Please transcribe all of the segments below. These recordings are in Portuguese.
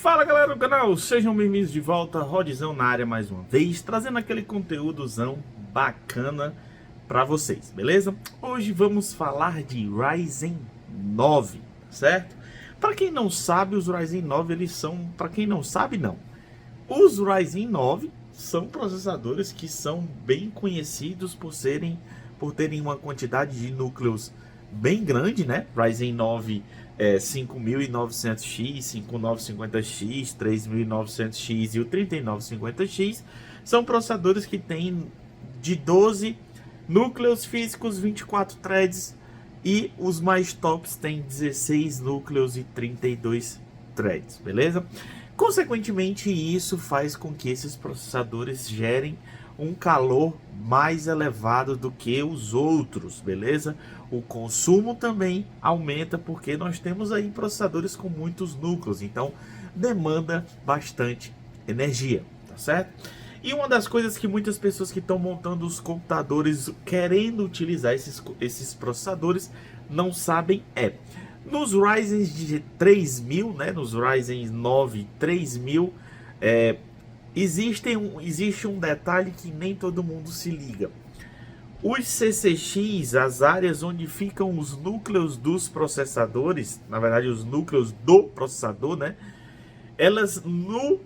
Fala galera do canal, sejam bem-vindos de volta, Rodzão na área mais uma vez, trazendo aquele conteúdozão bacana pra vocês, beleza? Hoje vamos falar de Ryzen 9, certo? Pra quem não sabe, os Ryzen 9 eles são, pra quem não sabe não, os Ryzen 9 são processadores que são bem conhecidos por terem uma quantidade de núcleos bem grande, né? Ryzen 9 5900X, 5950X, 3900X e o 3950X são processadores que têm de 12 núcleos físicos, 24 threads, e os mais tops têm 16 núcleos e 32 threads, beleza? Consequentemente, isso faz com que esses processadores gerem um calor mais elevado do que os outros, beleza? O consumo também aumenta porque nós temos aí processadores com muitos núcleos, então demanda bastante energia, tá certo? E uma das coisas que muitas pessoas que estão montando os computadores querendo utilizar esses processadores não sabem nos Ryzen de 3000, né, nos Ryzen 9 3000, existe um detalhe que nem todo mundo se liga. Os CCX, as áreas onde ficam os núcleos dos processadores, na verdade os núcleos do processador, né? Elas nos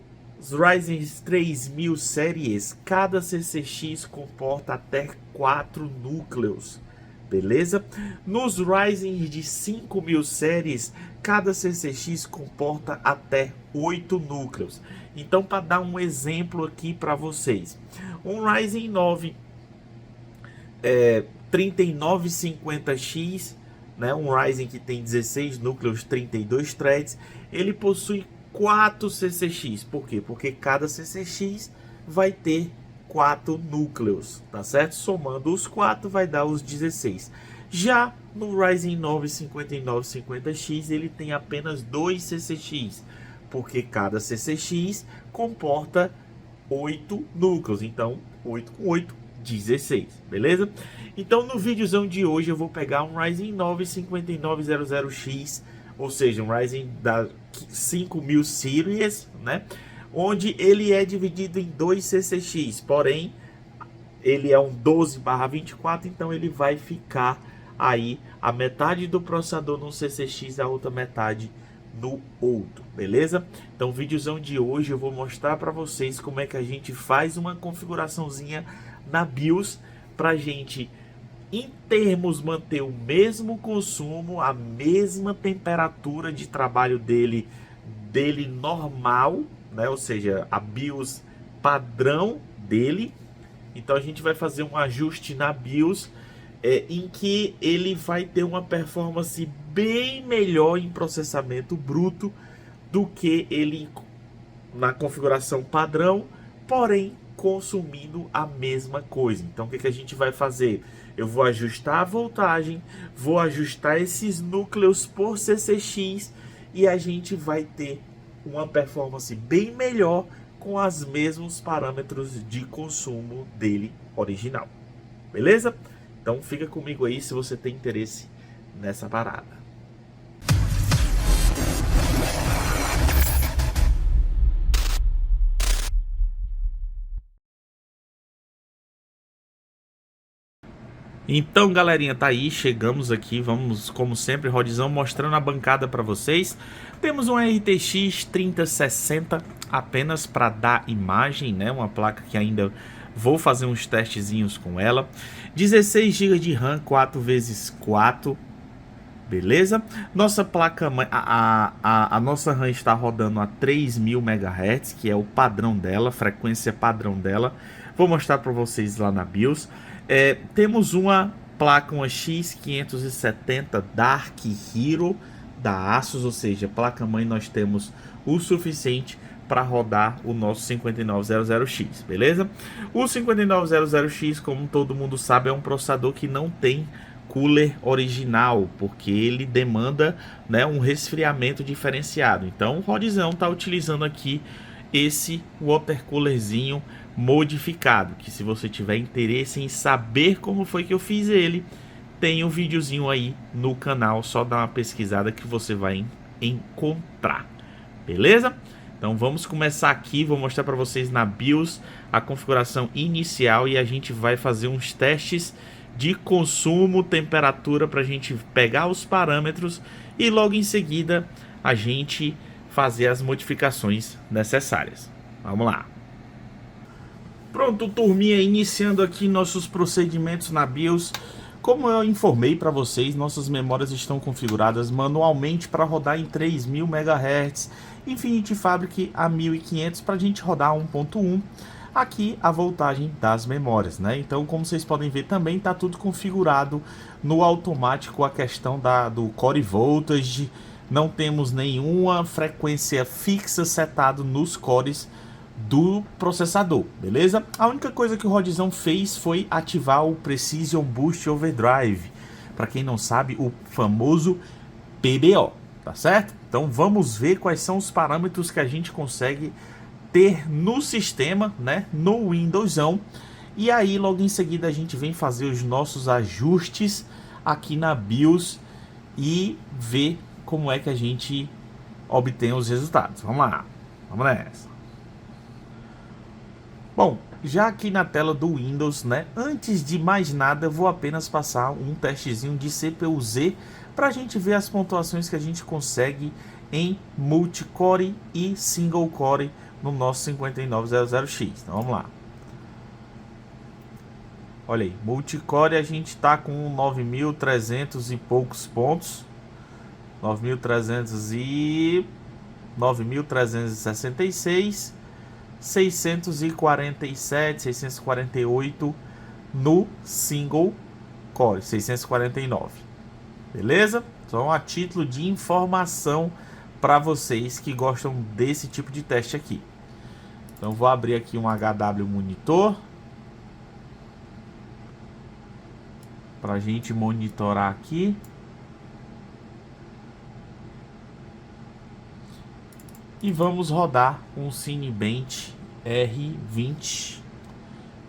Ryzen 3000 séries, cada CCX comporta até 4 núcleos, beleza? Nos Ryzen de 5000 séries, cada CCX comporta até 8 núcleos. Então, para dar um exemplo aqui para vocês, um Ryzen 9 3950X, né, um Ryzen que tem 16 núcleos, 32 threads, ele possui 4 CCX. Por quê? Porque cada CCX vai ter 4 núcleos, tá certo? Somando os 4 vai dar os 16. Já no Ryzen 9 5950X ele tem apenas 2 CCX, porque cada CCX comporta 8 núcleos, então 8 com 8, 16, beleza? Então no videozão de hoje eu vou pegar um Ryzen 9 5900X, ou seja, um Ryzen da 5000 series, né? Onde ele é dividido em 2 CCX, porém ele é um 12/24, então ele vai ficar aí a metade do processador no CCX e a outra metade no outro, beleza? Então, o videozão de hoje eu vou mostrar para vocês como é que a gente faz uma configuraçãozinha na BIOS pra gente, em termos, manter o mesmo consumo, a mesma temperatura de trabalho dele normal, né? Ou seja, a BIOS padrão dele. Então a gente vai fazer um ajuste na BIOS em que ele vai ter uma performance bem melhor em processamento bruto do que ele na configuração padrão, porém consumindo a mesma coisa. Então o que a gente vai fazer? Eu vou ajustar a voltagem, vou ajustar esses núcleos por CCX e a gente vai ter uma performance bem melhor com os mesmos parâmetros de consumo dele original, beleza? Então fica comigo aí se você tem interesse nessa parada. Então, galerinha, tá aí, chegamos aqui, vamos, como sempre, Rodzão mostrando a bancada para vocês. Temos um RTX 3060 apenas para dar imagem, né? Uma placa que ainda vou fazer uns testezinhos com ela. 16 GB de RAM, 4x4, beleza? Nossa placa, a nossa RAM está rodando a 3000 MHz, que é o padrão dela, frequência padrão dela. Vou mostrar para vocês lá na BIOS. Temos uma placa, uma X570 Dark Hero da Asus, ou seja, placa-mãe nós temos o suficiente para rodar o nosso 5900X, beleza? O 5900X, como todo mundo sabe, é um processador que não tem cooler original, porque ele demanda, né, um resfriamento diferenciado. Então o Rodzão está utilizando aqui esse water coolerzinho modificado, que se você tiver interesse em saber como foi que eu fiz ele, tem um videozinho aí no canal, só dá uma pesquisada que você vai encontrar, beleza? Então vamos começar aqui, vou mostrar para vocês na BIOS a configuração inicial e a gente vai fazer uns testes de consumo, temperatura, para a gente pegar os parâmetros e logo em seguida a gente fazer as modificações necessárias. Vamos lá. Pronto, turminha, iniciando aqui nossos procedimentos na BIOS. Como eu informei para vocês, nossas memórias estão configuradas manualmente para rodar em 3000 MHz, Infinity Fabric a 1500 para a gente rodar 1.1. Aqui a voltagem das memórias, né? Então, como vocês podem ver, também está tudo configurado no automático, a questão do Core Voltage. Não temos nenhuma frequência fixa setada nos cores do processador, beleza? A única coisa que o Rodzão fez foi ativar o Precision Boost Overdrive, para quem não sabe, o famoso PBO, tá certo? Então vamos ver quais são os parâmetros que a gente consegue ter no sistema, né, no Windowsão, e aí logo em seguida a gente vem fazer os nossos ajustes aqui na BIOS e ver como é que a gente obtém os resultados. Vamos lá, vamos nessa. Bom, já aqui na tela do Windows, né, antes de mais nada, vou apenas passar um testezinho de CPU-Z para a gente ver as pontuações que a gente consegue em multicore e single core no nosso 5900X. Então vamos lá. Olha aí, multicore a gente está com 9.300 e poucos pontos. 9.366, 647, 648 no single core, 649. Beleza? Então, a título de informação para vocês que gostam desse tipo de teste aqui. Então, vou abrir aqui um HW Monitor para a gente monitorar aqui. E vamos rodar um Cinebench R20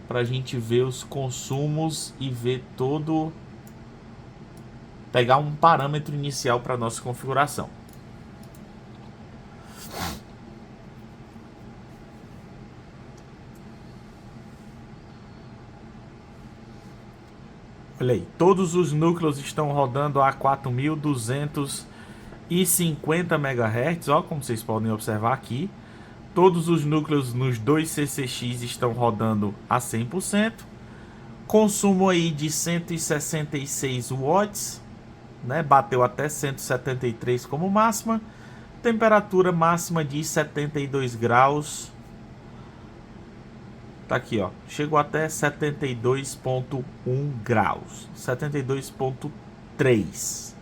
para a gente ver os consumos e ver todo, pegar um parâmetro inicial para nossa configuração. Olha aí, todos os núcleos estão rodando a 4250 MHz, ó, como vocês podem observar aqui. Todos os núcleos nos dois CCX estão rodando a 100%. Consumo aí de 166 watts, né? Bateu até 173 como máxima. Temperatura máxima de 72 graus. Tá aqui, ó. Chegou até 72.1 graus. 72.3.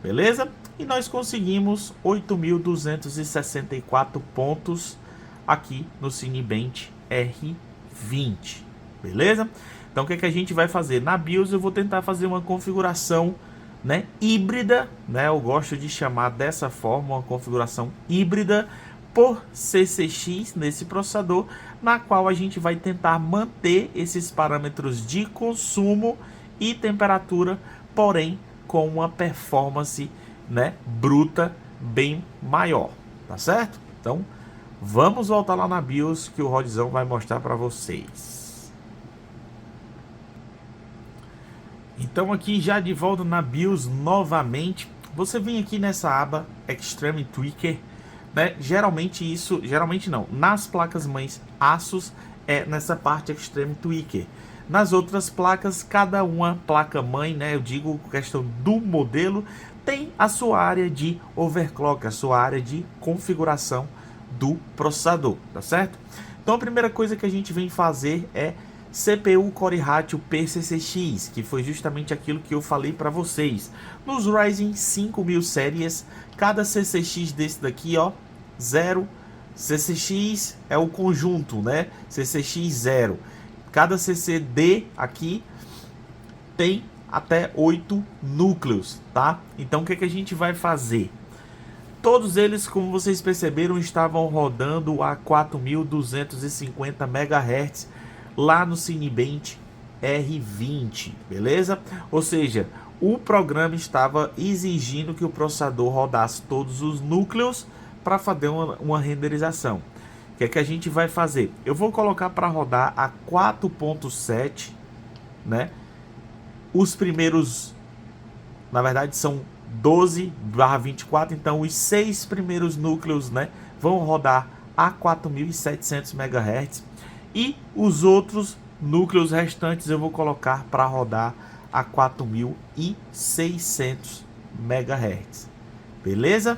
Beleza? E nós conseguimos 8.264 pontos aqui no Cinebench R20. Beleza? Então o que é que a gente vai fazer? Na BIOS eu vou tentar fazer uma configuração, né, híbrida, né? Eu gosto de chamar dessa forma, uma configuração híbrida por CCX nesse processador, na qual a gente vai tentar manter esses parâmetros de consumo e temperatura, porém com uma performance, né, bruta bem maior, tá certo? Então vamos voltar lá na BIOS que o Rodzão vai mostrar para vocês. Então aqui já de volta na BIOS novamente, você vem aqui nessa aba Extreme Tweaker, né? Geralmente não, nas placas mães Asus é nessa parte Extreme Tweaker. Nas outras placas, cada uma placa mãe, né, eu digo questão do modelo, tem a sua área de overclock, a sua área de configuração do processador, tá certo? Então a primeira coisa que a gente vem fazer é CPU Core Ratio PCCX, que foi justamente aquilo que eu falei para vocês. Nos Ryzen 5000 séries, cada CCX desse daqui, ó, 0, CCX é o conjunto, né? CCX 0. Cada CCD aqui tem até 8 núcleos, tá? Então o que é que a gente vai fazer? Todos eles, como vocês perceberam, estavam rodando a 4250 MHz lá no Cinebench R20, beleza? Ou seja, o programa estava exigindo que o processador rodasse todos os núcleos para fazer uma renderização. O que é que a gente vai fazer? Eu vou colocar para rodar a 4.7, né? Os primeiros, na verdade, são 12/24, então os 6 primeiros núcleos, né, vão rodar a 4.700 MHz e os outros núcleos restantes eu vou colocar para rodar a 4.600 MHz. Beleza?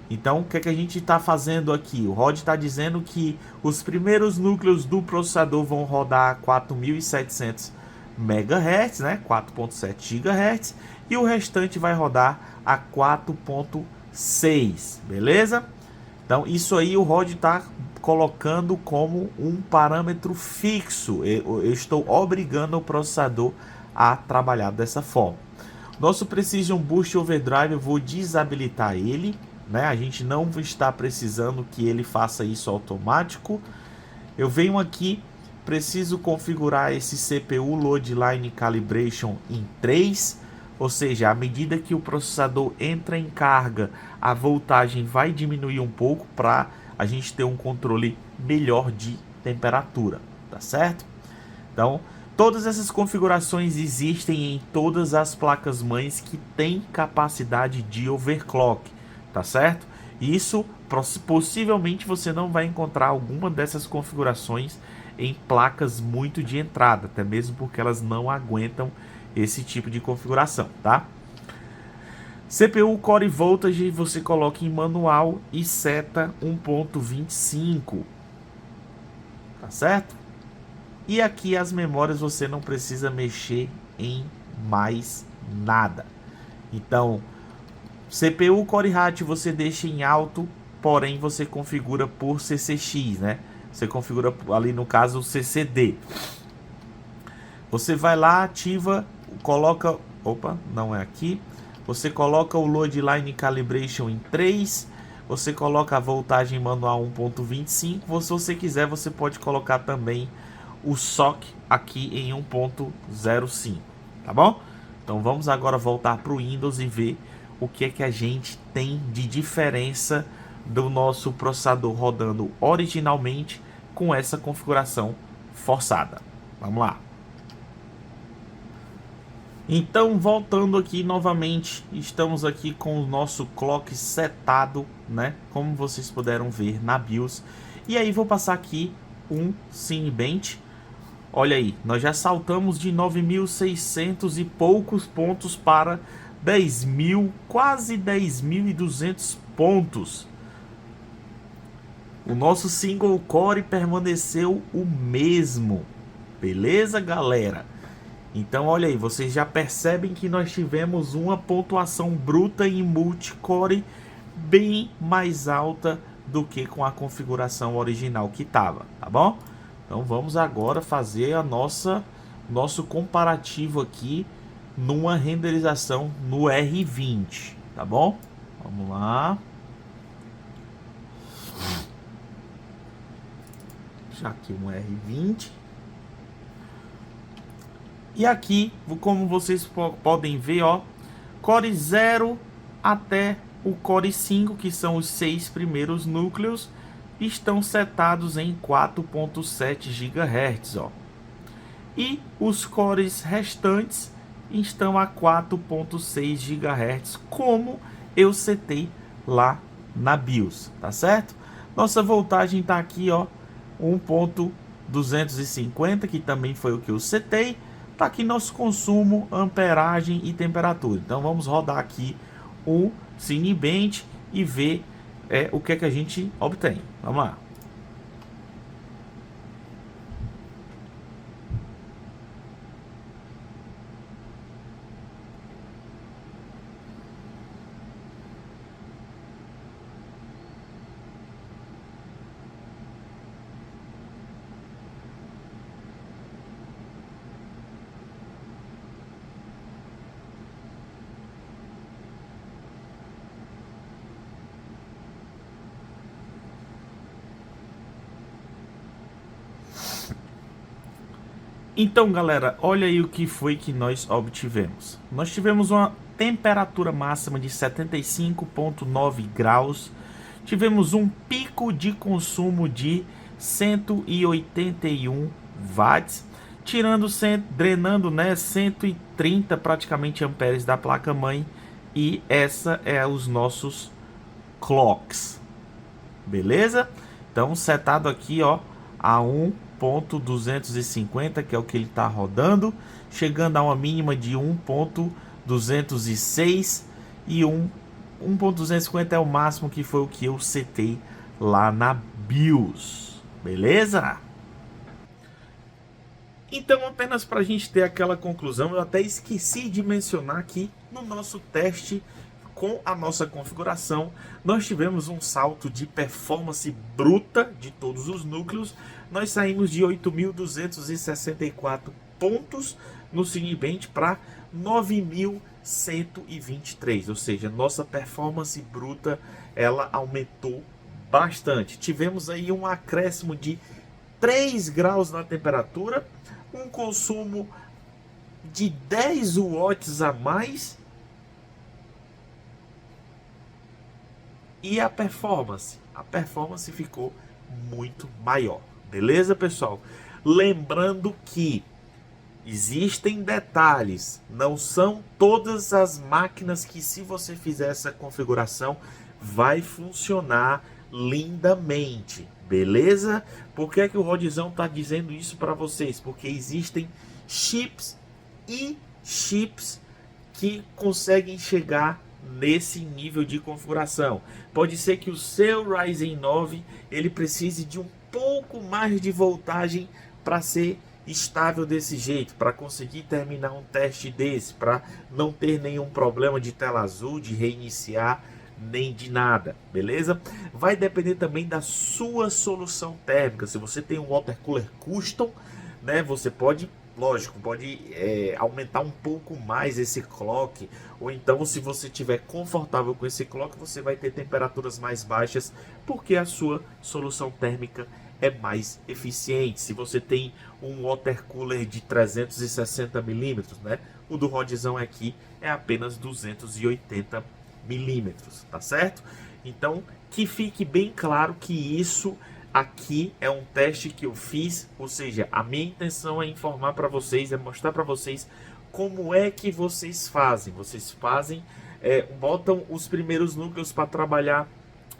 Então, o que é que a gente está fazendo aqui? O Rod está dizendo que os primeiros núcleos do processador vão rodar a 4.700 MHz, né? 4.7 GHz, e o restante vai rodar a 4.6, beleza? Então, isso aí o Rod está colocando como um parâmetro fixo. Eu estou obrigando o processador a trabalhar dessa forma. Nosso Precision Boost Overdrive, eu vou desabilitar ele, né? A gente não está precisando que ele faça isso automático. Eu venho aqui, preciso configurar esse CPU Load Line Calibration em 3, ou seja, à medida que o processador entra em carga, a voltagem vai diminuir um pouco para a gente ter um controle melhor de temperatura, tá certo? Então, todas essas configurações existem em todas as placas-mães que têm capacidade de overclock, tá certo? Isso, possivelmente você não vai encontrar alguma dessas configurações em placas muito de entrada, até mesmo porque elas não aguentam esse tipo de configuração, tá? CPU Core Voltage você coloca em manual e seta 1.25, tá certo? E aqui as memórias você não precisa mexer em mais nada. Então, CPU Core Ratio você deixa em alto, porém você configura por CCX, né? Você configura ali no caso o CCD. Você vai lá, ativa, coloca... Opa, não é aqui. Você coloca o Load Line Calibration em 3. Você coloca a voltagem manual 1.25. Se você quiser, você pode colocar também o SOC aqui em 1.05. Tá bom? Então vamos agora voltar para o Windows e ver o que é que a gente tem de diferença do nosso processador rodando originalmente com essa configuração forçada. Vamos lá. Então, voltando aqui novamente, estamos aqui com o nosso clock setado, né? Como vocês puderam ver na BIOS. E aí vou passar aqui um Cinebench. Olha aí, nós já saltamos de 9.600 e poucos pontos para 10.000, quase 10.200 pontos. O nosso single core permaneceu o mesmo. Beleza, galera? Então, olha aí, vocês já percebem que nós tivemos uma pontuação bruta em multicore bem mais alta do que com a configuração original que estava, tá bom? Então, vamos agora fazer a nosso comparativo aqui numa renderização no R20, tá bom? Vamos lá. Já aqui um R20. E aqui, como vocês podem ver, ó, Core 0 até o Core 5, que são os 6 primeiros núcleos, estão setados em 4.7 GHz, ó. E os cores restantes estão a 4.6 GHz, como eu setei lá na BIOS, tá certo? Nossa voltagem tá aqui, ó, 1.250, que também foi o que eu setei. Tá aqui nosso consumo, amperagem e temperatura. Então vamos rodar aqui o Cinebench e ver o que é que a gente obtém. Vamos lá. Então, galera, olha aí o que foi que nós obtivemos. Nós tivemos uma temperatura máxima de 75,9 graus, tivemos um pico de consumo de 181 watts, drenando, né, 130 praticamente amperes da placa-mãe. E essa é os nossos clocks, beleza? Então setado aqui, ó, a 1.250, que é o que ele está rodando, chegando a uma mínima de 1.206 e 1.250 é o máximo, que foi o que eu setei lá na BIOS, beleza? Então, apenas para a gente ter aquela conclusão, eu até esqueci de mencionar aqui no nosso teste com a nossa configuração, nós tivemos um salto de performance bruta de todos os núcleos. Nós saímos de 8.264 pontos no Cinebench para 9.123, ou seja, nossa performance bruta ela aumentou bastante. Tivemos aí um acréscimo de 3 graus na temperatura, um consumo de 10 watts a mais. E a performance ficou muito maior, beleza, pessoal? Lembrando que existem detalhes, não são todas as máquinas que, se você fizer essa configuração, vai funcionar lindamente, beleza? Por que é que o Rodzão está dizendo isso para vocês? Porque existem chips e chips que conseguem chegar nesse nível de configuração. Pode ser que o seu Ryzen 9 ele precise de um pouco mais de voltagem para ser estável desse jeito, para conseguir terminar um teste desse, para não ter nenhum problema de tela azul, de reiniciar, nem de nada, beleza? Vai depender também da sua solução térmica. Se você tem um water cooler custom, né, você pode, lógico, pode aumentar um pouco mais esse clock, ou então, se você estiver confortável com esse clock, você vai ter temperaturas mais baixas, porque a sua solução térmica é mais eficiente. Se você tem um water cooler de 360 milímetros, né, o do Rodzão aqui é apenas 280 milímetros, tá certo? Então, que fique bem claro que isso aqui é um teste que eu fiz, ou seja, a minha intenção é informar para vocês, é mostrar para vocês como é que vocês fazem. Vocês fazem, botam os primeiros núcleos para trabalhar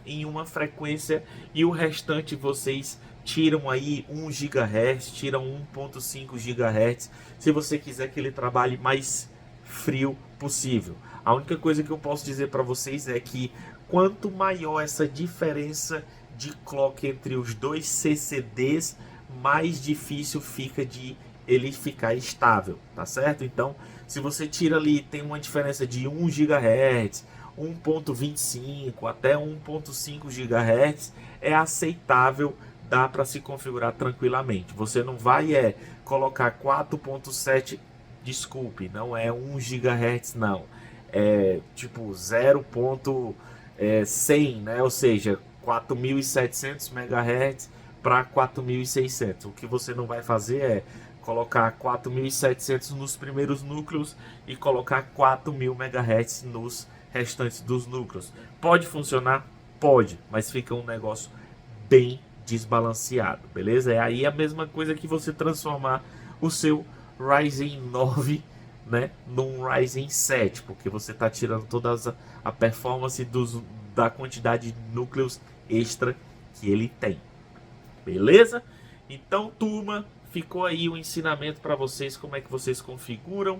em uma frequência e o restante vocês tiram aí 1 GHz, tiram 1.5 GHz, se você quiser que ele trabalhe mais frio possível. A única coisa que eu posso dizer para vocês é que quanto maior essa diferença de clock entre os dois CCDs, mais difícil fica de ele ficar estável, tá certo? Então, se você tira ali, tem uma diferença de 1 GHz, 1.25 até 1.5 GHz, é aceitável, dá para se configurar tranquilamente. Você não vai colocar 4.7, desculpe, não é 1 GHz não, é tipo 0.100, né? Ou seja, 4.700 MHz para 4.600. O que você não vai fazer é colocar 4.700 nos primeiros núcleos e colocar 4.000 MHz nos restantes dos núcleos. Pode funcionar? Pode, mas fica um negócio bem desbalanceado, beleza? É aí a mesma coisa que você transformar o seu Ryzen 9, né, num Ryzen 7, porque você está tirando toda a performance da quantidade de núcleos extra que ele tem, beleza? Então, turma, ficou aí o ensinamento para vocês como é que vocês configuram.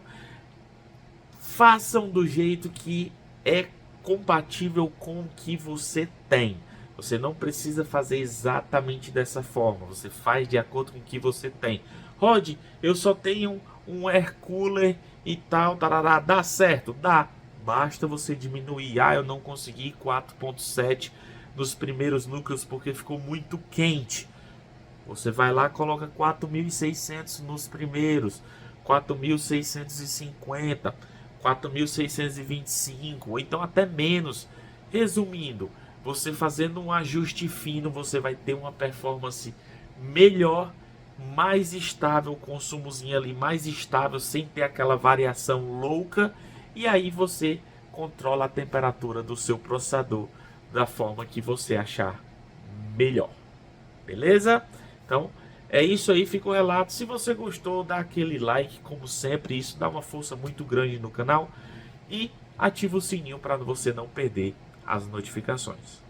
Façam do jeito que é compatível com o que você tem. Você não precisa fazer exatamente dessa forma, você faz de acordo com o que você tem. Rod, eu só tenho um air cooler e tal, tarará, dá certo? Dá. Basta você diminuir. Ah, eu não consegui 4.7 nos primeiros núcleos porque ficou muito quente. Você vai lá, coloca 4.600 nos primeiros, 4.650, 4.625, ou então até menos. Resumindo, você fazendo um ajuste fino, você vai ter uma performance melhor, mais estável, consumozinho ali mais estável, sem ter aquela variação louca. E aí você controla a temperatura do seu processador, da forma que você achar melhor. Beleza? Então, é isso aí, fica o relato. Se você gostou, dá aquele like, como sempre, isso dá uma força muito grande no canal. E ativa o sininho para você não perder as notificações.